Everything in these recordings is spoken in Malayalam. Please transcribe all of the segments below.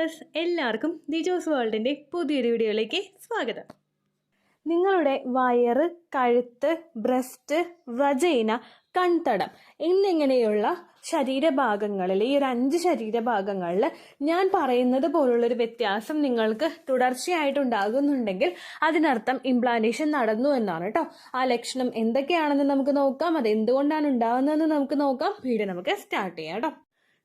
വ്യൂവേഴ്സ്, എല്ലാവർക്കും ദിജോസ് വേൾഡിൻ്റെ പുതിയൊരു വീഡിയോയിലേക്ക് സ്വാഗതം. നിങ്ങളുടെ വയറ്, കഴുത്ത്, ബ്രസ്റ്റ്, വജൈന, കൺതടം എന്നിങ്ങനെയുള്ള ശരീരഭാഗങ്ങളിൽ, ഈ ഒരു 5 ശരീരഭാഗങ്ങളിൽ ഞാൻ പറയുന്നത് പോലുള്ളൊരു വ്യത്യാസം നിങ്ങൾക്ക് തുടർച്ചയായിട്ടുണ്ടാകുന്നുണ്ടെങ്കിൽ അതിനർത്ഥം ഇംപ്ലാന്റേഷൻ നടന്നു എന്നാണ് കേട്ടോ. ആ ലക്ഷണം എന്തൊക്കെയാണെന്ന് നമുക്ക് നോക്കാം. അത് എന്തുകൊണ്ടാണ് ഉണ്ടാകുന്നതെന്ന് നമുക്ക് നോക്കാം. വീഡിയോ നമുക്ക് സ്റ്റാർട്ട് ചെയ്യാം കേട്ടോ.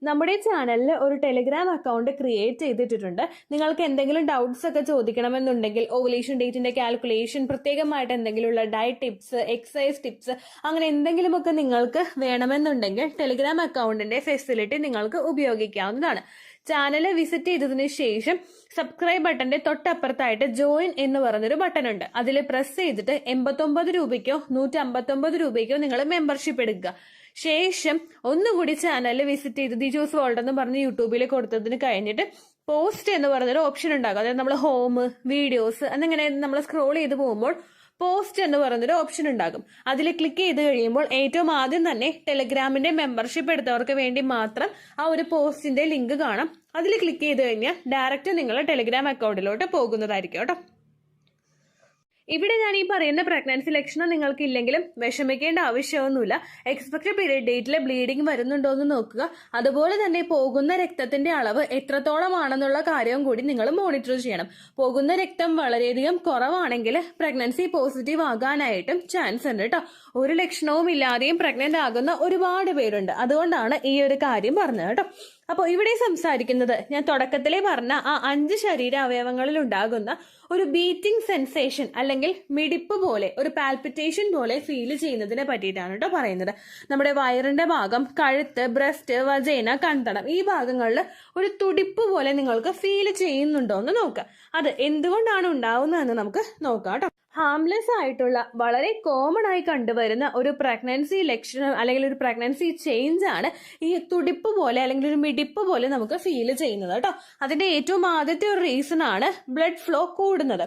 നമ്മുടെ ചാനലിൽ ഒരു ടെലിഗ്രാം അക്കൗണ്ട് ക്രിയേറ്റ് ചെയ്തിട്ടുണ്ട്. നിങ്ങൾക്ക് എന്തെങ്കിലും ഡൗട്ട്സ് ഒക്കെ ചോദിക്കണമെന്നുണ്ടെങ്കിൽ ഓവുലേഷൻ ഡേറ്റിന്റെ കാൽക്കുലേഷൻ, പ്രത്യേകമായിട്ട് എന്തെങ്കിലുമുള്ള ഡയറ്റ് ടിപ്സ്, എക്സസൈസ് ടിപ്സ്, അങ്ങനെ എന്തെങ്കിലുമൊക്കെ നിങ്ങൾക്ക് വേണമെന്നുണ്ടെങ്കിൽ ടെലിഗ്രാം അക്കൗണ്ടിന്റെ ഫെസിലിറ്റി നിങ്ങൾക്ക് ഉപയോഗിക്കാവുന്നതാണ്. ചാനൽ വിസിറ്റ് ചെയ്തതിനു ശേഷം സബ്സ്ക്രൈബ് ബട്ടന്റെ തൊട്ടപ്പുറത്തായിട്ട് ജോയിൻ എന്ന് പറഞ്ഞൊരു ബട്ടൺ ഉണ്ട്. അതിൽ പ്രസ് ചെയ്തിട്ട് 89 രൂപയ്ക്കോ 159 രൂപയ്ക്കോ നിങ്ങൾ മെമ്പർഷിപ്പ് എടുക്കുക. ശേഷം ഒന്നുകൂടി ചാനൽ വിസിറ്റ് ചെയ്ത് ദിജോസ് വേൾഡ് എന്ന് പറഞ്ഞ് യൂട്യൂബിൽ കൊടുത്തതിന് കഴിഞ്ഞിട്ട് പോസ്റ്റ് എന്ന് പറഞ്ഞൊരു ഓപ്ഷൻ ഉണ്ടാകും. അതായത് നമ്മൾ ഹോം, വീഡിയോസ് എന്നിങ്ങനെ നമ്മൾ സ്ക്രോൾ ചെയ്ത് പോകുമ്പോൾ പോസ്റ്റ് എന്ന് പറയുന്നൊരു ഓപ്ഷൻ ഉണ്ടാകും. അതിൽ ക്ലിക്ക് ചെയ്ത് കഴിയുമ്പോൾ ഏറ്റവും ആദ്യം തന്നെ ടെലിഗ്രാമിന്റെ മെമ്പർഷിപ്പ് എടുത്തവർക്ക് വേണ്ടി മാത്രം ആ ഒരു പോസ്റ്റിന്റെ ലിങ്ക് കാണാം. അതിൽ ക്ലിക്ക് ചെയ്ത് കഴിഞ്ഞാൽ ഡയറക്റ്റ് നിങ്ങൾ ടെലിഗ്രാം അക്കൗണ്ടിലോട്ട് പോകുന്നതായിരിക്കും കേട്ടോ. ഇവിടെ ഞാൻ ഈ പറയുന്ന പ്രഗ്നൻസി ലക്ഷണം നിങ്ങൾക്ക് ഇല്ലെങ്കിലും വിഷമിക്കേണ്ട ആവശ്യമൊന്നുമില്ല. എക്സ്പെക്ടഡ് പീരിയഡ് ഡേറ്റിൽ ബ്ലീഡിംഗ് വരുന്നുണ്ടോ എന്ന് നോക്കുക. അതുപോലെ തന്നെ പോകുന്ന രക്തത്തിന്റെ അളവ് എത്രത്തോളമാണെന്നുള്ള കാര്യവും കൂടി നിങ്ങൾ മോണിറ്റർ ചെയ്യണം. പോകുന്ന രക്തം വളരെയധികം കുറവാണെങ്കിൽ പ്രഗ്നൻസി പോസിറ്റീവ് ആകാനായിട്ടും ചാൻസ് ഉണ്ട് കേട്ടോ. ഒരു ലക്ഷണവും ഇല്ലാതെയും പ്രഗ്നന്റ് ആകുന്ന ഒരുപാട് പേരുണ്ട്. അതുകൊണ്ടാണ് ഈ ഒരു കാര്യം പറഞ്ഞത് കേട്ടോ. അപ്പോൾ ഇവിടെ സംസാരിക്കുന്നത് ഞാൻ തുടക്കത്തിലേ പറഞ്ഞ ആ 5 ശരീര അവയവങ്ങളിൽ ഉണ്ടാകുന്ന ഒരു ബീറ്റിംഗ് സെൻസേഷൻ അല്ലെങ്കിൽ മിടിപ്പ് പോലെ, ഒരു പാൽപിറ്റേഷൻ പോലെ ഫീൽ ചെയ്യുന്നതിനെ പറ്റിയിട്ടാണ് കേട്ടോ പറയുന്നത്. നമ്മുടെ വയറിന്റെ ഭാഗം, കഴുത്ത്, ബ്രസ്റ്റ്, വജൈന, കൺതടം ഈ ഭാഗങ്ങളിൽ ഒരു തുടിപ്പ് പോലെ നിങ്ങൾക്ക് ഫീൽ ചെയ്യുന്നുണ്ടോ എന്ന് നോക്കുക. അത് എന്തുകൊണ്ടാണ് ഉണ്ടാവുന്നതെന്ന് നമുക്ക് നോക്കാം കേട്ടോ. ഹാംലെസ് ആയിട്ടുള്ള വളരെ കോമൺ ആയി കണ്ടുവരുന്ന ഒരു പ്രഗ്നൻസി ലക്ഷണം അല്ലെങ്കിൽ ഒരു പ്രഗ്നൻസി ചേഞ്ച് ആണ് ഈ തുടിപ്പ് പോലെ അല്ലെങ്കിൽ ഒരു മിടിപ്പ് പോലെ നമുക്ക് ഫീൽ ചെയ്യുന്നത് കേട്ടോ. അതിന്റെ ഏറ്റവും ആദ്യത്തെ ഒരു റീസൺ ആണ് ബ്ലഡ് ഫ്ലോ കൂടുന്നത്.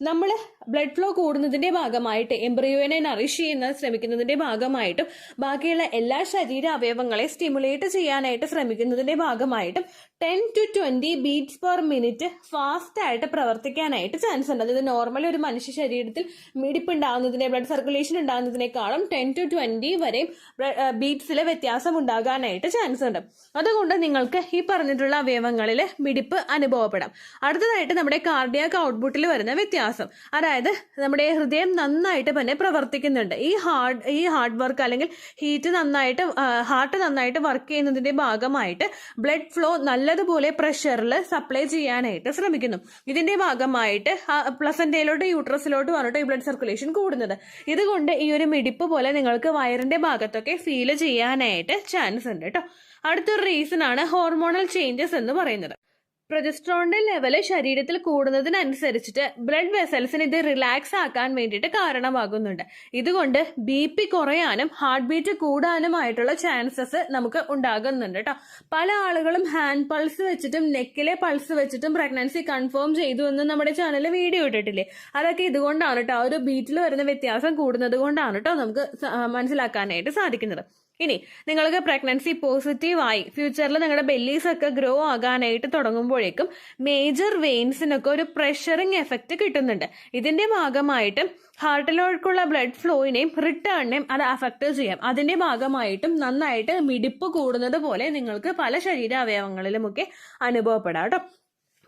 നമ്മൾ ബ്ലഡ് ഫ്ലോ കൂടുന്നതിന്റെ ഭാഗമായിട്ട് എംബ്രിയോനെ നറിഷ് ചെയ്യാൻ ശ്രമിക്കുന്നതിന്റെ ഭാഗമായിട്ടും ബാക്കിയുള്ള എല്ലാ ശരീര അവയവങ്ങളെ സ്റ്റിമുലേറ്റ് ചെയ്യാനായിട്ട് ശ്രമിക്കുന്നതിന്റെ ഭാഗമായിട്ടും 10 to 20 beats per minute fast ആയിട്ട് പ്രവർത്തിക്കാനായിട്ട് ചാൻസ് ഉണ്ട്. അതായത് നോർമലി ഒരു മനുഷ്യ ശരീരത്തിൽ മിടിപ്പ് ഉണ്ടാകുന്നതിനെ, ബ്ലഡ് സർക്കുലേഷൻ ഉണ്ടാകുന്നതിനേക്കാളും 10 to 20 വരെ ബീറ്റ്സിൽ വ്യത്യാസം ഉണ്ടാകാനായിട്ട് ചാൻസ് ഉണ്ട്. അതുകൊണ്ട് നിങ്ങൾക്ക് ഈ പറഞ്ഞിട്ടുള്ള അവയവങ്ങളിൽ മിടിപ്പ് അനുഭവപ്പെടാം. അടുത്തതായിട്ട് നമ്മുടെ കാർഡിയാക് ഔട്ട്പുട്ടിൽ വരുന്ന വ്യത്യാസം, അതായത് നമ്മുടെ ഹൃദയം നന്നായിട്ട് തന്നെ പ്രവർത്തിക്കുന്നുണ്ട്. ഈ ഹാർഡ് വർക്ക് അല്ലെങ്കിൽ ഹാർട്ട് നന്നായിട്ട് വർക്ക് ചെയ്യുന്നതിന്റെ ഭാഗമായിട്ട് ബ്ലഡ് ഫ്ലോ നല്ലതുപോലെ പ്രഷറിൽ സപ്ലൈ ചെയ്യാനായിട്ട് ശ്രമിക്കുന്നു. ഇതിന്റെ ഭാഗമായിട്ട് പ്ലസന്റയിലോട്ട് യൂട്രസിലോട്ട് വന്നിട്ട് ഈ ബ്ലഡ് സർക്കുലേഷൻ കൂടുന്നത്. ഇതുകൊണ്ട് ഈ ഒരു മിടിപ്പ് പോലെ നിങ്ങൾക്ക് വയറിന്റെ ഭാഗത്തൊക്കെ ഫീൽ ചെയ്യാനായിട്ട് ചാൻസ് ഉണ്ട് കേട്ടോ. അടുത്തൊരു റീസൺ ആണ് ഹോർമോണൽ ചേഞ്ചസ് എന്ന് പറയുന്നത്. പ്രൊജസ്ട്രോണിന്റെ ലെവല് ശരീരത്തിൽ കൂടുന്നതിനനുസരിച്ചിട്ട് ബ്ലഡ് വെസൽസിന് ഇത് റിലാക്സ് ആക്കാൻ വേണ്ടിയിട്ട് കാരണമാകുന്നുണ്ട്. ഇതുകൊണ്ട് BP കുറയാനും ഹാർട്ട് ബീറ്റ് കൂടാനുമായിട്ടുള്ള ചാൻസസ് നമുക്ക് ഉണ്ടാകുന്നുണ്ട് കേട്ടോ. പല ആളുകളും ഹാൻഡ് പൾസ് വെച്ചിട്ടും നെക്കിലെ പൾസ് വെച്ചിട്ടും പ്രഗ്നൻസി കൺഫേം ചെയ്തു എന്ന് നമ്മുടെ ചാനലിൽ വീഡിയോ ഇട്ടിട്ടില്ലേ. അതൊക്കെ ഇതുകൊണ്ടാണ് കേട്ടോ. ആ ഒരു ബീറ്റിൽ വരുന്ന വ്യത്യാസം കൂടുന്നത് കൊണ്ടാണ് കേട്ടോ നമുക്ക് മനസ്സിലാക്കാനായിട്ട് സാധിക്കുന്നത്. ഇനി നിങ്ങൾക്ക് പ്രഗ്നൻസി പോസിറ്റീവായി ഫ്യൂച്ചറിൽ നിങ്ങളുടെ ബെല്ലീസ് ഒക്കെ ഗ്രോ ആകാനായിട്ട് തുടങ്ങുമ്പോഴേക്കും മേജർ വെയിൻസിനൊക്കെ ഒരു പ്രഷറിങ് എഫക്റ്റ് കിട്ടുന്നുണ്ട്. ഇതിന്റെ ഭാഗമായിട്ടും ഹാർട്ടിലേക്കുള്ള ബ്ലഡ് ഫ്ലോയിനെയും റിട്ടേണിനെയും അത് അഫക്റ്റ് ചെയ്യാം. അതിന്റെ ഭാഗമായിട്ടും നന്നായിട്ട് മിടിപ്പ് കൂടുന്നത് പോലെ നിങ്ങൾക്ക് പല ശരീര അവയവങ്ങളിലുമൊക്കെ അനുഭവപ്പെടാം കേട്ടോ.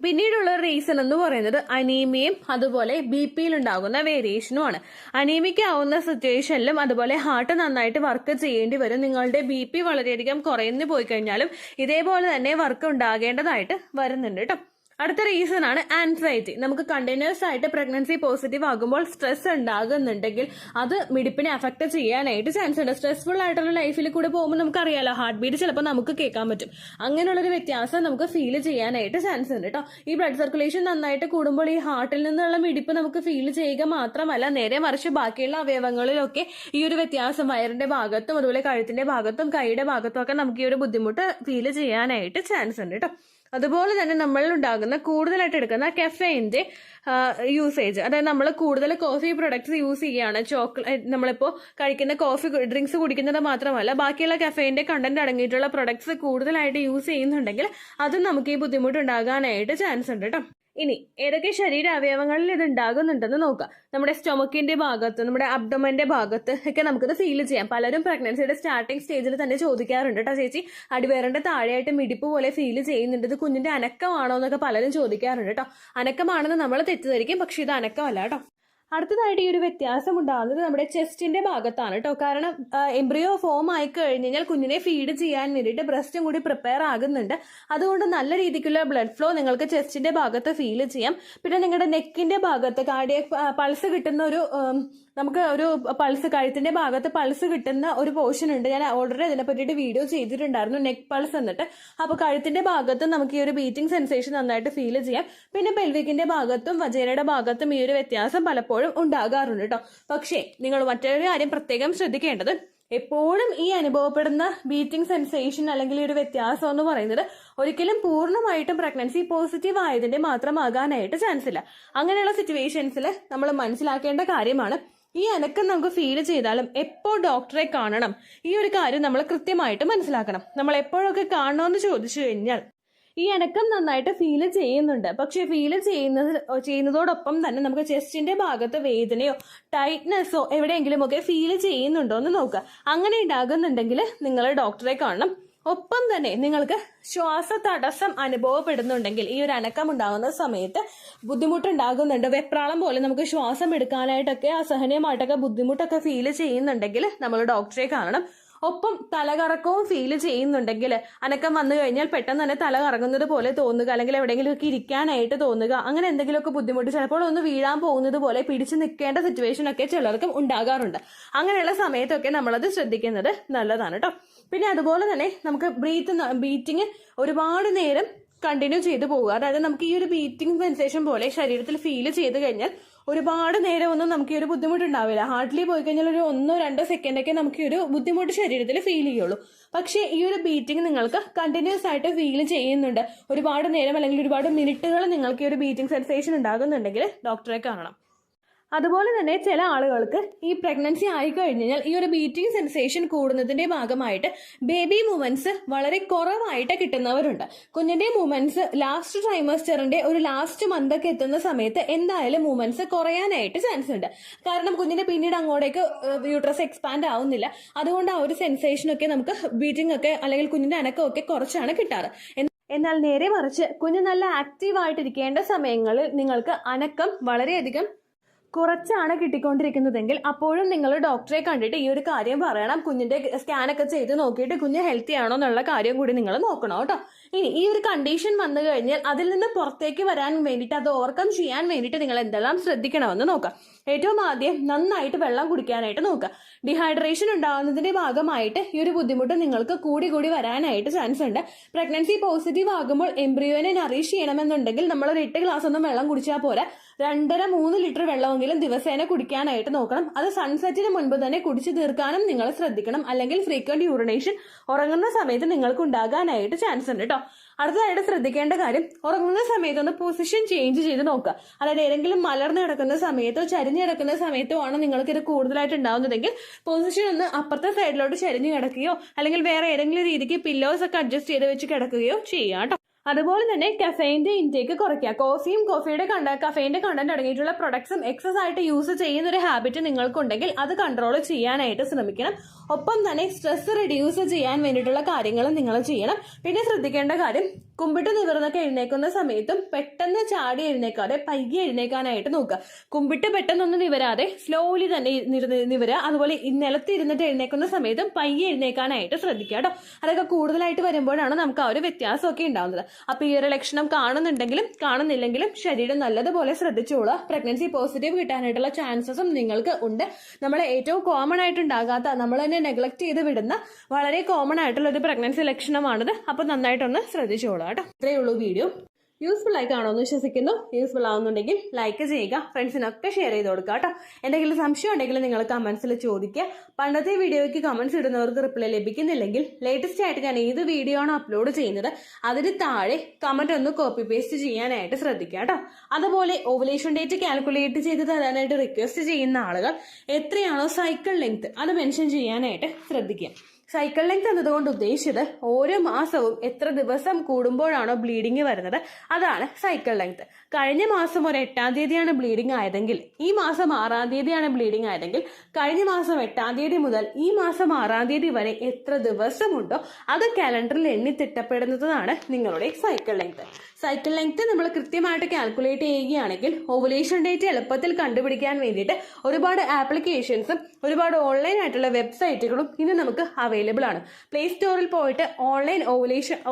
പിന്നീടുള്ള റീസൺ എന്ന് പറയുന്നത് അനീമിയയും അതുപോലെ BP ഉണ്ടാകുന്ന വേരിയേഷനുമാണ്. അനീമിക് ആവുന്ന സിറ്റുവേഷനിലും അതുപോലെ ഹാർട്ട് നന്നായിട്ട് വർക്ക് ചെയ്യേണ്ടി വരും. നിങ്ങളുടെ BP വളരെയധികം കുറയുന്നു പോയി കഴിഞ്ഞാലും ഇതേപോലെ തന്നെ വർക്ക് ഉണ്ടാകേണ്ടതായിട്ട് വരുന്നുണ്ട് കേട്ടോ. അടുത്ത റീസൺ ആണ് ആൻസൈറ്റി. നമുക്ക് കണ്ടിന്യൂസ് ആയിട്ട് പ്രഗ്നൻസി പോസിറ്റീവ് ആകുമ്പോൾ സ്ട്രെസ് ഉണ്ടാകുന്നുണ്ടെങ്കിൽ അത് മിടിപ്പിനെ അഫക്ട് ചെയ്യാനായിട്ട് ചാൻസ് ഉണ്ട്. സ്ട്രെസ്ഫുൾ ആയിട്ടുള്ള ലൈഫിൽ കൂടെ പോകുമ്പോൾ നമുക്കറിയാലോ ഹാർട്ട് ബീറ്റ് ചിലപ്പോൾ നമുക്ക് കേൾക്കാൻ പറ്റും. അങ്ങനെയുള്ളൊരു വ്യത്യാസം നമുക്ക് ഫീൽ ചെയ്യാനായിട്ട് ചാൻസ് ഉണ്ട് കേട്ടോ. ഈ ബ്ലഡ് സർക്കുലേഷൻ നന്നായിട്ട് കൂടുമ്പോൾ ഈ ഹാർട്ടിൽ നിന്നുള്ള മിടിപ്പ് നമുക്ക് ഫീൽ ചെയ്യുക മാത്രമല്ല, നേരെ മറിച്ച് ബാക്കിയുള്ള അവയവങ്ങളിലൊക്കെ ഈ ഒരു വ്യത്യാസം വയറിന്റെ ഭാഗത്തും അതുപോലെ കഴുത്തിന്റെ ഭാഗത്തും കൈയുടെ ഭാഗത്തും ഒക്കെ നമുക്ക് ഈ ഒരു ബുദ്ധിമുട്ട് ഫീൽ ചെയ്യാനായിട്ട് ചാൻസ് ഉണ്ട് കേട്ടോ. അതുപോലെ തന്നെ നമ്മളിലുണ്ടാകുന്ന കൂടുതലായിട്ട് എടുക്കുന്ന കഫെയിൻ്റെ യൂസേജ്, അതായത് നമ്മൾ കൂടുതൽ കോഫി പ്രൊഡക്ട്സ് യൂസ് ചെയ്യുകയാണ്, നമ്മളിപ്പോൾ കഴിക്കുന്ന കോഫി ഡ്രിങ്ക്സ് കുടിക്കുന്നത് മാത്രമല്ല ബാക്കിയുള്ള കഫെയിൻ്റെ കണ്ടന്റ് അടങ്ങിയിട്ടുള്ള പ്രൊഡക്ട്സ് കൂടുതലായിട്ട് യൂസ് ചെയ്യുന്നുണ്ടെങ്കിൽ അതും നമുക്ക് ഈ ബുദ്ധിമുട്ടുണ്ടാകാനായിട്ട് ചാൻസ് ഉണ്ട് കേട്ടോ. ഇനി ഏതൊക്കെ ശരീര അവയവങ്ങളിൽ ഇത് ഉണ്ടാകുന്നുണ്ടെന്ന് നോക്കാം. നമ്മുടെ സ്റ്റൊമക്കിന്റെ ഭാഗത്ത്, നമ്മുടെ അബ്ഡോമന്റെ ഭാഗത്ത് ഒക്കെ നമുക്കിത് ഫീൽ ചെയ്യാം. പലരും പ്രഗ്നൻസിയുടെ സ്റ്റാർട്ടിംഗ് സ്റ്റേജിൽ തന്നെ ചോദിക്കാറുണ്ട് കേട്ടോ, ചേച്ചി അടിവയറിന്റെ താഴെയായിട്ട് മിടിപ്പ് പോലെ ഫീൽ ചെയ്യുന്നുണ്ട്, ഇത് കുഞ്ഞിന്റെ അനക്കമാണോ എന്നൊക്കെ പലരും ചോദിക്കാറുണ്ട് കേട്ടോ. അനക്കമാണെന്ന് നമ്മൾ തെറ്റിദ്ധരിക്കും, പക്ഷെ ഇത് അനക്കമല്ല കേട്ടോ. അടുത്തതായിട്ട് ഈ ഒരു വ്യത്യാസം ഉണ്ടാകുന്നത് നമ്മുടെ ചെസ്റ്റിന്റെ ഭാഗത്താണ് കേട്ടോ. കാരണം എംബ്രിയോ ഫോം ആയി കഴിഞ്ഞ് കഴിഞ്ഞാൽ കുഞ്ഞിനെ ഫീഡ് ചെയ്യാൻ വേണ്ടിയിട്ട് ബ്രസ്റ്റും കൂടി പ്രിപ്പയർ ആകുന്നുണ്ട്. അതുകൊണ്ട് നല്ല രീതിക്കുള്ള ബ്ലഡ് ഫ്ലോ നിങ്ങൾക്ക് ചെസ്റ്റിന്റെ ഭാഗത്ത് ഫീൽ ചെയ്യാം. പിന്നെ നിങ്ങളുടെ നെക്കിന്റെ ഭാഗത്ത് കാർഡിയക് പൾസ് കിട്ടുന്ന നമുക്ക് ഒരു പൾസ്, കഴുത്തിന്റെ ഭാഗത്ത് പൾസ് കിട്ടുന്ന ഒരു പോർഷൻ ഉണ്ട്. ഞാൻ ഓൾറെഡി അതിനെ പറ്റിയിട്ട് വീഡിയോ ചെയ്തിട്ടുണ്ടായിരുന്നു, നെക്ക് പൾസ് എന്നിട്ട്. അപ്പോൾ കഴുത്തിന്റെ ഭാഗത്തും നമുക്ക് ഈ ഒരു ബീറ്റിംഗ് സെൻസേഷൻ നന്നായിട്ട് ഫീൽ ചെയ്യാം. പിന്നെ പെൽവിക്കിന്റെ ഭാഗത്തും വജൈനയുടെ ഭാഗത്തും ഈ ഒരു വ്യത്യാസം പലപ്പോഴും ഉണ്ടാകാറുണ്ട് കേട്ടോ. പക്ഷേ നിങ്ങൾ മറ്റൊരു കാര്യം പ്രത്യേകം ശ്രദ്ധിക്കേണ്ടത്, എപ്പോഴും ഈ അനുഭവപ്പെടുന്ന ബീറ്റിംഗ് സെൻസേഷൻ അല്ലെങ്കിൽ ഈ ഒരു വ്യത്യാസം എന്ന് പറയുന്നത് ഒരിക്കലും പൂർണ്ണമായിട്ടും പ്രഗ്നൻസി പോസിറ്റീവ് ആയതിന്റെ മാത്രമാകാനായിട്ട് ചാൻസ് ഇല്ല. അങ്ങനെയുള്ള സിറ്റുവേഷൻസിൽ നമ്മൾ മനസ്സിലാക്കേണ്ട കാര്യമാണ്, ഈ അനക്കം നമുക്ക് ഫീൽ ചെയ്താലും എപ്പോൾ ഡോക്ടറെ കാണണം, ഈ ഒരു കാര്യം നമ്മൾ കൃത്യമായിട്ട് മനസ്സിലാക്കണം. നമ്മൾ എപ്പോഴൊക്കെ കാണണമെന്ന് ചോദിച്ചു കഴിഞ്ഞാൽ ഈ അനക്കം നന്നായിട്ട് ഫീൽ ചെയ്യുന്നുണ്ട്, പക്ഷെ ഫീൽ ചെയ്യുന്നതോടൊപ്പം തന്നെ നമുക്ക് ചെസ്റ്റിന്റെ ഭാഗത്ത് വേദനയോ ടൈറ്റ്നെസ്സോ എവിടെയെങ്കിലും ഒക്കെ ഫീൽ ചെയ്യുന്നുണ്ടോ എന്ന് നോക്കുക. അങ്ങനെ ഉണ്ടാകുന്നുണ്ടെങ്കിൽ നിങ്ങൾ ഡോക്ടറെ കാണണം. ഒപ്പം തന്നെ നിങ്ങൾക്ക് ശ്വാസ തടസ്സം അനുഭവപ്പെടുന്നുണ്ടെങ്കിൽ, ഈ ഒരു അനക്കം ഉണ്ടാകുന്ന സമയത്ത് ബുദ്ധിമുട്ടുണ്ടാകുന്നുണ്ട്, വെപ്രാളം പോലെ നമുക്ക് ശ്വാസം എടുക്കാനായിട്ടൊക്കെ അസഹനീയമായിട്ടൊക്കെ ബുദ്ധിമുട്ടൊക്കെ ഫീൽ ചെയ്യുന്നുണ്ടെങ്കിൽ നമ്മൾ ഡോക്ടറെ കാണണം. ഒപ്പം തലകറക്കവും ഫീൽ ചെയ്യുന്നുണ്ടെങ്കിൽ, അനക്കം വന്നു കഴിഞ്ഞാൽ പെട്ടെന്ന് തന്നെ തല കറങ്ങുന്നത് പോലെ തോന്നുക, അല്ലെങ്കിൽ എവിടെയെങ്കിലുമൊക്കെ ഇരിക്കാനായിട്ട് തോന്നുക, അങ്ങനെ എന്തെങ്കിലുമൊക്കെ ബുദ്ധിമുട്ട്, ചിലപ്പോൾ ഒന്ന് വീഴാൻ പോകുന്നത് പോലെ പിടിച്ചു നിൽക്കേണ്ട സിറ്റുവേഷൻ ഒക്കെ ചിലർക്കും ഉണ്ടാകാറുണ്ട്. അങ്ങനെയുള്ള സമയത്തൊക്കെ നമ്മളത് ശ്രദ്ധിക്കുന്നത് നല്ലതാണ് കേട്ടോ. പിന്നെ അതുപോലെ തന്നെ നമുക്ക് ബീറ്റിങ് ഒരുപാട് നേരം കണ്ടിന്യൂ ചെയ്തു പോവുക, അതായത് നമുക്ക് ഈ ഒരു ബീറ്റിംഗ് സെൻസേഷൻ പോലെ ശരീരത്തിൽ ഫീൽ ചെയ്ത് കഴിഞ്ഞാൽ ഒരുപാട് നേരം ഒന്നും നമുക്ക് ഈ ഒരു ബുദ്ധിമുട്ടുണ്ടാവില്ല. ഹാർട്ട്ലി പോയി കഴിഞ്ഞാൽ ഒരു 1-2 സെക്കൻഡൊക്കെ നമുക്ക് ഈ ഒരു ബുദ്ധിമുട്ട് ശരീരത്തിൽ ഫീൽ ചെയ്യുള്ളൂ. പക്ഷേ ഈ ഒരു ബീറ്റിംഗ് നിങ്ങൾക്ക് കണ്ടിന്യൂസ് ആയിട്ട് ഫീൽ ചെയ്യുന്നുണ്ട്, ഒരുപാട് നേരം അല്ലെങ്കിൽ ഒരുപാട് മിനിറ്റുകൾ നിങ്ങൾക്ക് ഈ ഒരു ബീറ്റിംഗ് സെൻസേഷൻ ഉണ്ടാകുന്നുണ്ടെങ്കിൽ ഡോക്ടറെ കാണണം. അതുപോലെ തന്നെ ചില ആളുകൾക്ക് ഈ പ്രഗ്നൻസി ആയി കഴിഞ്ഞാൽ ഈ ഒരു ബീറ്റിംഗ് സെൻസേഷൻ കൂടുന്നതിന്റെ ഭാഗമായിട്ട് ബേബി മൂവ്മെന്റ്സ് വളരെ കുറവായിട്ട് കിട്ടുന്നവരുണ്ട്. കുഞ്ഞിന്റെ മൂവ്മെന്റ്സ് ലാസ്റ്റ് ട്രൈമസ്റ്ററിന്റെ ഒരു ലാസ്റ്റ് മന്ത് ഒക്കെ എത്തുന്ന സമയത്ത് എന്തായാലും മൂവ്മെന്റ്സ് കുറയാനായിട്ട് ചാൻസ് ഉണ്ട്. കാരണം കുഞ്ഞിന്റെ പിന്നീട് അങ്ങോട്ടേക്ക് യൂട്രസ് എക്സ്പാൻഡ് ആവുന്നില്ല. അതുകൊണ്ട് ആ ഒരു സെൻസേഷനൊക്കെ നമുക്ക് ബീറ്റിംഗ് ഒക്കെ അല്ലെങ്കിൽ കുഞ്ഞിന്റെ അനക്കമൊക്കെ കുറച്ചാണ് കിട്ടാറ്. എന്നാൽ നേരെ മറിച്ച് കുഞ്ഞ് നല്ല ആക്റ്റീവായിട്ടിരിക്കേണ്ട സമയങ്ങളിൽ നിങ്ങൾക്ക് അനക്കം വളരെയധികം കുറച്ചാണ് കിട്ടിക്കൊണ്ടിരിക്കുന്നതെങ്കിൽ അപ്പോഴും നിങ്ങൾ ഡോക്ടറെ കണ്ടിട്ട് ഈ ഒരു കാര്യം പറയണം. കുഞ്ഞിന്റെ സ്കാനൊക്കെ ചെയ്ത് നോക്കിയിട്ട് കുഞ്ഞ് ഹെൽത്തി ആണോ എന്നുള്ള കാര്യം കൂടി നിങ്ങൾ നോക്കണം കേട്ടോ. ഇനി ഈ ഒരു കണ്ടീഷൻ വന്നു കഴിഞ്ഞാൽ അതിൽ നിന്ന് പുറത്തേക്ക് വരാൻ വേണ്ടിയിട്ട്, അത് ഓവർകം ചെയ്യാൻ വേണ്ടിയിട്ട് നിങ്ങൾ എന്തെല്ലാം ശ്രദ്ധിക്കണമെന്ന് നോക്കാം. ഏറ്റവും ആദ്യം നന്നായിട്ട് വെള്ളം കുടിക്കാനായിട്ട് നോക്കുക. ഡിഹൈഡ്രേഷൻ ഉണ്ടാകുന്നതിന്റെ ഭാഗമായിട്ട് ഈ ഒരു ബുദ്ധിമുട്ട് നിങ്ങൾക്ക് കൂടി വരാനായിട്ട് ചാൻസ് ഉണ്ട്. പ്രഗ്നൻസി പോസിറ്റീവ് ആകുമ്പോൾ എംബ്രിയോനെ നറീഷ് ചെയ്യണമെന്നുണ്ടെങ്കിൽ നമ്മൾ ഒരു 8 ഗ്ലാസ് ഒന്നും വെള്ളം കുടിച്ചാൽ പോരാ, 2.5-3 ലിറ്റർ വെള്ളമെങ്കിലും ദിവസേന കുടിക്കാനായിട്ട് നോക്കണം. അത് സൺസെറ്റിന് മുൻപ് തന്നെ കുടിച്ചു തീർക്കാനും നിങ്ങൾ ശ്രദ്ധിക്കണം. അല്ലെങ്കിൽ ഫ്രീക്വന്റ് യൂറിനേഷൻ ഉറങ്ങുന്ന സമയത്ത് നിങ്ങൾക്ക് ഉണ്ടാകാനായിട്ട് ചാൻസ് ഉണ്ട് കേട്ടോ. അടുത്തതായിട്ട് ശ്രദ്ധിക്കേണ്ട കാര്യം, ഉറങ്ങുന്ന സമയത്ത് ഒന്ന് പൊസിഷൻ ചേഞ്ച് ചെയ്ത് നോക്കുക. അതായത് ഏതെങ്കിലും മലർന്ന് കിടക്കുന്ന സമയത്തോ ചരിഞ്ഞ് കിടക്കുന്ന സമയത്തോ ആണ് നിങ്ങൾക്ക് ഇത് കൂടുതലായിട്ട് ഉണ്ടാവുന്നതെങ്കിൽ പൊസിഷൻ ഒന്ന് അപ്പുറത്തെ സൈഡിലോട്ട് ചരിഞ്ഞ് കിടക്കുകയോ അല്ലെങ്കിൽ വേറെ ഏതെങ്കിലും രീതിക്ക് പില്ലോസ് ഒക്കെ അഡ്ജസ്റ്റ് ചെയ്ത് വെച്ച് കിടക്കുകയോ ചെയ്യാം കേട്ടോ. അതുപോലെ തന്നെ കഫെയിന്റെ ഇൻടേക്ക് കുറയ്ക്കുക. കഫെയിന്റെ കണ്ടന്റ് അടങ്ങിയിട്ടുള്ള പ്രൊഡക്ട്സും എക്സസ് ആയിട്ട് യൂസ് ചെയ്യുന്ന ഒരു ഹാബിറ്റ് നിങ്ങൾക്കുണ്ടെങ്കിൽ അത് കൺട്രോൾ ചെയ്യാനായിട്ട് ശ്രമിക്കണം. ഒപ്പം തന്നെ സ്ട്രെസ് റിഡ്യൂസ് ചെയ്യാൻ വേണ്ടിയിട്ടുള്ള കാര്യങ്ങൾ നിങ്ങൾ ചെയ്യണം. പിന്നെ ശ്രദ്ധിക്കേണ്ട കാര്യം, കുമ്പിട്ട് നിവർന്നൊക്കെ എഴുന്നേക്കുന്ന സമയത്തും പെട്ടെന്ന് ചാടി എഴുന്നേക്കാതെ പയ്യെ എഴുന്നേക്കാനായിട്ട് നോക്കുക. കുമ്പിട്ട് പെട്ടെന്നൊന്നും നിവരാതെ സ്ലോലി തന്നെ നിവരുക. അതുപോലെ നിലത്തിരുന്നിട്ട് എഴുന്നേക്കുന്ന സമയത്തും പയ്യെ എഴുന്നേക്കാനായിട്ട് ശ്രദ്ധിക്കുക കേട്ടോ. അതൊക്കെ കൂടുതലായിട്ട് വരുമ്പോഴാണ് നമുക്ക് ആ ഒരു വ്യത്യാസമൊക്കെ ഉണ്ടാവുന്നത്. അപ്പൊ ഈ ഒരു ലക്ഷണം കാണുന്നുണ്ടെങ്കിലും കാണുന്നില്ലെങ്കിലും ശരീരം നല്ലതുപോലെ ശ്രദ്ധിച്ചോളുക. പ്രഗ്നൻസി പോസിറ്റീവ് കിട്ടാനായിട്ടുള്ള ചാൻസസും നിങ്ങൾക്ക് ഉണ്ട്. നമ്മളെ ഏറ്റവും കോമൺ ആയിട്ടുണ്ടാകാത്ത, നമ്മൾ തന്നെ നെഗ്ലക്ട് ചെയ്ത് വിടുന്ന വളരെ കോമൺ ആയിട്ടുള്ള ഒരു പ്രഗ്നൻസി ലക്ഷണമാണിത്. അപ്പൊ നന്നായിട്ടൊന്ന് ശ്രദ്ധിച്ചോളുക കേട്ടോ. ഇത്രയേ ഉള്ളൂ വീഡിയോ. യൂസ്ഫുൾ ആയി കാണുമെന്ന് വിശ്വസിക്കുന്നു. യൂസ്ഫുൾ ആവുന്നുണ്ടെങ്കിൽ ലൈക്ക് ചെയ്യുക, ഫ്രണ്ട്സിനൊക്കെ ഷെയർ ചെയ്ത് കൊടുക്കുക കേട്ടോ. എന്തെങ്കിലും സംശയം ഉണ്ടെങ്കിൽ നിങ്ങൾ കമന്റ്സിൽ ചോദിക്കുക. പണ്ടത്തെ വീഡിയോയ്ക്ക് കമന്റ്സ് ഇടുന്നവർക്ക് റിപ്ലൈ ലഭിക്കുന്നില്ലെങ്കിൽ ലേറ്റസ്റ്റ് ആയിട്ട് ഞാൻ ഏത് വീഡിയോ ആണോ അപ്ലോഡ് ചെയ്യുന്നത് അതിന് താഴെ കമന്റ് ഒന്ന് കോപ്പി പേസ്റ്റ് ചെയ്യാനായിട്ട് ശ്രദ്ധിക്കുക കേട്ടോ. അതുപോലെ ഓവുലേഷൻ ഡേറ്റ് കാൽക്കുലേറ്റ് ചെയ്ത് തരാനായിട്ട് റിക്വസ്റ്റ് ചെയ്യുന്ന ആളുകൾ എത്രയാണോ സൈക്കിൾ ലെങ്ത് അത് മെൻഷൻ ചെയ്യാനായിട്ട് ശ്രദ്ധിക്കുക. സൈക്കിൾ ലെങ്ത് എന്നതുകൊണ്ട് ഉദ്ദേശിച്ചത് ഓരോ മാസവും എത്ര ദിവസം കൂടുമ്പോഴാണോ ബ്ലീഡിങ് വരുന്നത് അതാണ് സൈക്കിൾ ലെങ്ത്. കഴിഞ്ഞ മാസം ഒരു 8-ാം തീയതിയാണ് ബ്ലീഡിങ് ആയതെങ്കിൽ ഈ മാസം 6-ാം തീയതിയാണ് ബ്ലീഡിങ് ആയതെങ്കിൽ കഴിഞ്ഞ മാസം 8-ാം തീയതി മുതൽ ഈ മാസം 6-ാം തീയതി വരെ എത്ര ദിവസമുണ്ടോ അത് കാലണ്ടറിൽ എണ്ണി തിട്ടപ്പെടുന്നതാണ് നിങ്ങളുടെ സൈക്കിൾ ലെങ്ത്. സൈക്കിൾ ലെങ്ത് നമ്മൾ കൃത്യമായിട്ട് കാൽക്കുലേറ്റ് ചെയ്യുകയാണെങ്കിൽ ഓവുലേഷൻ ഡേറ്റ് എളുപ്പത്തിൽ കണ്ടുപിടിക്കാൻ വേണ്ടിയിട്ട് ഒരുപാട് ആപ്ലിക്കേഷൻസും ഒരുപാട് ഓൺലൈൻ ആയിട്ടുള്ള വെബ്സൈറ്റുകളും ഇന്ന് നമുക്ക് അവൈലബിൾ ആണ്. പ്ലേ സ്റ്റോറിൽ പോയിട്ട് ഓൺലൈൻ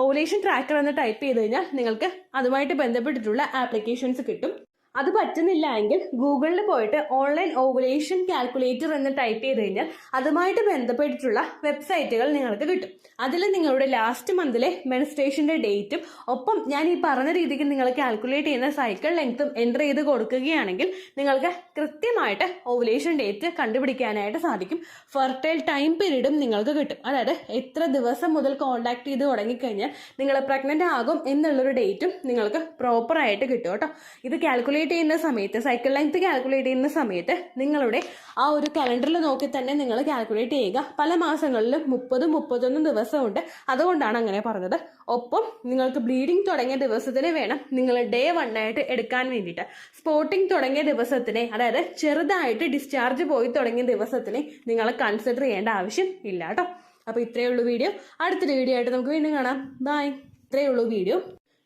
ഓവുലേഷൻ ട്രാക്കർ എന്ന് ടൈപ്പ് ചെയ്ത് കഴിഞ്ഞാൽ നിങ്ങൾക്ക് അതുമായിട്ട് ബന്ധപ്പെട്ടിട്ടുള്ള ആപ്ലിക്കേഷൻസ് കിട്ടും. അത് പറ്റുന്നില്ല എങ്കിൽ ഗൂഗിളിൽ പോയിട്ട് ഓൺലൈൻ ഓവുലേഷൻ കാൽക്കുലേറ്റർ എന്ന് ടൈപ്പ് ചെയ്ത് കഴിഞ്ഞാൽ അതുമായിട്ട് ബന്ധപ്പെട്ടിട്ടുള്ള വെബ്സൈറ്റുകൾ നിങ്ങൾക്ക് കിട്ടും. അതിൽ നിങ്ങളുടെ ലാസ്റ്റ് മന്തിലെ മെൻസ്ട്രേഷന്റെ ഡേറ്റും ഒപ്പം ഞാൻ ഈ പറഞ്ഞ രീതിക്ക് നിങ്ങൾ കാൽക്കുലേറ്റ് ചെയ്യുന്ന സൈക്കിൾ ലെങ്ത്തും എൻ്റർ ചെയ്ത് കൊടുക്കുകയാണെങ്കിൽ നിങ്ങൾക്ക് കൃത്യമായിട്ട് ഓവുലേഷൻ ഡേറ്റ് കണ്ടുപിടിക്കാനായിട്ട് സാധിക്കും. ഫെർട്ടൈൽ ടൈം പീരീഡും നിങ്ങൾക്ക് കിട്ടും. അതായത് എത്ര ദിവസം മുതൽ കോണ്ടാക്ട് ചെയ്ത് തുടങ്ങിക്കഴിഞ്ഞാൽ നിങ്ങൾ പ്രഗ്നന്റ് ആകും എന്നുള്ളൊരു ഡേറ്റും നിങ്ങൾക്ക് പ്രോപ്പറായിട്ട് കിട്ടും കേട്ടോ. ഇത് കാൽക്കുലേറ്റ് ചെയ്യുന്ന സമയത്ത് സൈക്കിൾ ലെങ്ത് കാൽക്കുലേറ്റ് ചെയ്യുന്ന സമയത്ത് നിങ്ങളുടെ ആ ഒരു കലണ്ടറിൽ നോക്കി തന്നെ നിങ്ങൾ കാൽക്കുലേറ്റ് ചെയ്യുക. പല മാസങ്ങളിലും 30-31 ദിവസമുണ്ട്, അതുകൊണ്ടാണ് അങ്ങനെ പറഞ്ഞത്. ഒപ്പം നിങ്ങൾക്ക് ബ്ലീഡിങ് തുടങ്ങിയ ദിവസത്തിന് വേണം നിങ്ങൾ ഡേ 1 ആയിട്ട് എടുക്കാൻ വേണ്ടിയിട്ട്. സ്പോട്ടിങ് തുടങ്ങിയ ദിവസത്തിനെ, അതായത് ചെറുതായിട്ട് ഡിസ്ചാർജ് പോയി തുടങ്ങിയ ദിവസത്തിനെ നിങ്ങൾ കൺസിഡർ ചെയ്യേണ്ട ആവശ്യം ഇല്ല കേട്ടോ. അപ്പൊ ഇത്രയേ ഉള്ളൂ വീഡിയോ. അടുത്തൊരു വീഡിയോ ആയിട്ട് നമുക്ക് വീണ്ടും കാണാം. ബൈ. ഇത്രയേ ഉള്ളൂ വീഡിയോ.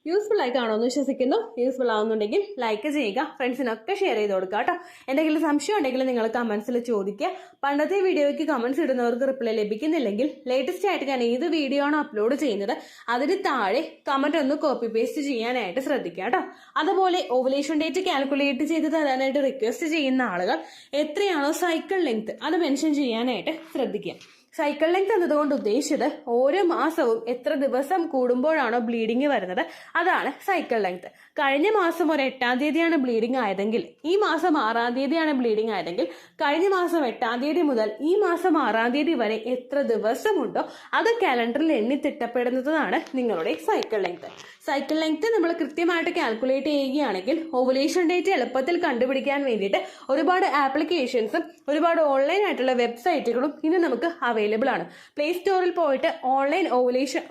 യൂസ്ഫുൾ ആയി കാണുമെന്ന് വിശ്വസിക്കുന്നു. യൂസ്ഫുൾ ആവുന്നുണ്ടെങ്കിൽ ലൈക്ക് ചെയ്യുക, ഫ്രണ്ട്സിനൊക്കെ ഷെയർ ചെയ്ത് കൊടുക്കുക കേട്ടോ. എന്തെങ്കിലും സംശയം ഉണ്ടെങ്കിൽ നിങ്ങൾ കമന്റ്സിൽ ചോദിക്കുക. പണ്ടത്തെ വീഡിയോയ്ക്ക് കമന്റ്സ് ഇടുന്നവർക്ക് റിപ്ലൈ ലഭിക്കുന്നില്ലെങ്കിൽ ലേറ്റസ്റ്റ് ആയിട്ട് ഞാൻ ഏത് വീഡിയോ ആണോ അപ്ലോഡ് ചെയ്യുന്നത് അതിന് താഴെ കമന്റ് ഒന്ന് കോപ്പി പേസ്റ്റ് ചെയ്യാനായിട്ട് ശ്രദ്ധിക്കുക കേട്ടോ. അതുപോലെ ഓവുലേഷൻ ഡേറ്റ് കാൽക്കുലേറ്റ് ചെയ്ത് തരാനായിട്ട് റിക്വസ്റ്റ് ചെയ്യുന്ന ആളുകൾ എത്രയാണോ സൈക്കിൾ ലെങ്ത് അത് മെൻഷൻ ചെയ്യാനായിട്ട് ശ്രദ്ധിക്കുക. സൈക്കിൾ ലെങ്ത് എന്നതുകൊണ്ട് ഉദ്ദേശിച്ചത് ഓരോ മാസവും എത്ര ദിവസം കൂടുമ്പോഴാണോ ബ്ലീഡിങ് വരുന്നത് അതാണ് സൈക്കിൾ ലെങ്ത്. കഴിഞ്ഞ മാസം ഒരു 8-ാം തീയതിയാണ് ബ്ലീഡിങ് ആയതെങ്കിൽ ഈ മാസം 6-ാം തീയതിയാണ് ബ്ലീഡിങ് ആയതെങ്കിൽ കഴിഞ്ഞ മാസം 8-ാം തീയതി മുതൽ ഈ മാസം 6-ാം തീയതി വരെ എത്ര ദിവസമുണ്ടോ അത് കാലണ്ടറിൽ എണ്ണി തിട്ടപ്പെടുന്നതാണ് നിങ്ങളുടെ സൈക്കിൾ ലെങ്ത്. സൈക്കിൾ ലെങ്ത് നമ്മൾ കൃത്യമായിട്ട് കാൽക്കുലേറ്റ് ചെയ്യുകയാണെങ്കിൽ ഓവുലേഷൻ ഡേറ്റ് എളുപ്പത്തിൽ കണ്ടുപിടിക്കാൻ വേണ്ടിയിട്ട് ഒരുപാട് ആപ്ലിക്കേഷൻസും ഒരുപാട് ഓൺലൈൻ ആയിട്ടുള്ള വെബ്സൈറ്റുകളും ഇന്ന് നമുക്ക് അവൈലബിൾ ആണ്. പ്ലേ സ്റ്റോറിൽ പോയിട്ട് ഓൺലൈൻ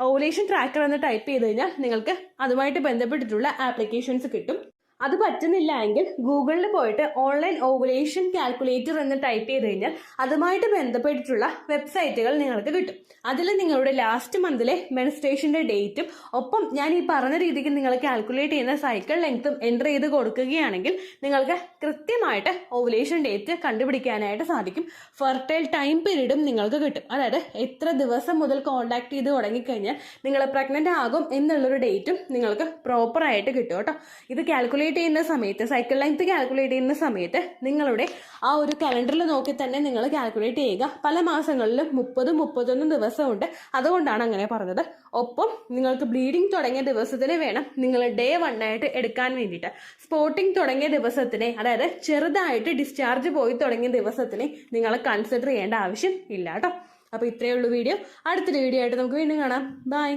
ഓവുലേഷൻ ട്രാക്കർ എന്ന് ടൈപ്പ് ചെയ്ത് കഴിഞ്ഞാൽ നിങ്ങൾക്ക് അതുമായിട്ട് ബന്ധപ്പെട്ടിട്ടുള്ള ആപ്ലിക്കേഷൻസ് കിട്ടും. അത് പറ്റുന്നില്ല എങ്കിൽ ഗൂഗിളിൽ പോയിട്ട് ഓൺലൈൻ ഓവുലേഷൻ കാൽക്കുലേറ്റർ എന്ന് ടൈപ്പ് ചെയ്ത് കഴിഞ്ഞാൽ അതുമായിട്ട് ബന്ധപ്പെട്ടിട്ടുള്ള വെബ്സൈറ്റുകൾ നിങ്ങൾക്ക് കിട്ടും. അതിൽ നിങ്ങളുടെ ലാസ്റ്റ് മന്തിലെ മെൻസ്ട്രേഷന്റെ ഡേറ്റും ഒപ്പം ഞാൻ ഈ പറഞ്ഞ രീതിക്ക് നിങ്ങൾ കാൽക്കുലേറ്റ് ചെയ്യുന്ന സൈക്കിൾ ലെങ്ത്തും എൻ്റർ ചെയ്ത് കൊടുക്കുകയാണെങ്കിൽ നിങ്ങൾക്ക് കൃത്യമായിട്ട് ഓവുലേഷൻ ഡേറ്റ് കണ്ടുപിടിക്കാനായിട്ട് സാധിക്കും. ഫെർട്ടൈൽ ടൈം പീരീഡും നിങ്ങൾക്ക് കിട്ടും. അതായത് എത്ര ദിവസം മുതൽ കോണ്ടാക്ട് ചെയ്ത് തുടങ്ങിക്കഴിഞ്ഞാൽ നിങ്ങൾ പ്രഗ്നന്റ് ആകും എന്നുള്ളൊരു ഡേറ്റും നിങ്ങൾക്ക് പ്രോപ്പറായിട്ട് കിട്ടും കേട്ടോ. ഇത് കാൽക്കുലേറ്റ് ചെയ്യുന്ന സമയത്ത് സൈക്കിൾ ലെങ്ത് കാൽക്കുലേറ്റ് ചെയ്യുന്ന സമയത്ത് നിങ്ങളുടെ ആ ഒരു കലണ്ടറിൽ നോക്കി തന്നെ നിങ്ങൾ കാൽക്കുലേറ്റ് ചെയ്യുക. പല മാസങ്ങളിലും 30-31 ദിവസമുണ്ട്, അതുകൊണ്ടാണ് അങ്ങനെ പറഞ്ഞത്. ഒപ്പം നിങ്ങൾക്ക് ബ്ലീഡിങ് തുടങ്ങിയ ദിവസത്തിന് വേണം നിങ്ങൾ ഡേ 1 ആയിട്ട് എടുക്കാൻ വേണ്ടിയിട്ട്. സ്പോട്ടിങ് തുടങ്ങിയ ദിവസത്തിനെ, അതായത് ചെറുതായിട്ട് ഡിസ്ചാർജ് പോയി തുടങ്ങിയ ദിവസത്തിനെ നിങ്ങൾ കൺസിഡർ ചെയ്യേണ്ട ആവശ്യം ഇല്ല കേട്ടോ. അപ്പൊ ഇത്രയേ ഉള്ളൂ വീഡിയോ. അടുത്തൊരു വീഡിയോ ആയിട്ട് നമുക്ക് വീണ്ടും കാണാം. ബൈ.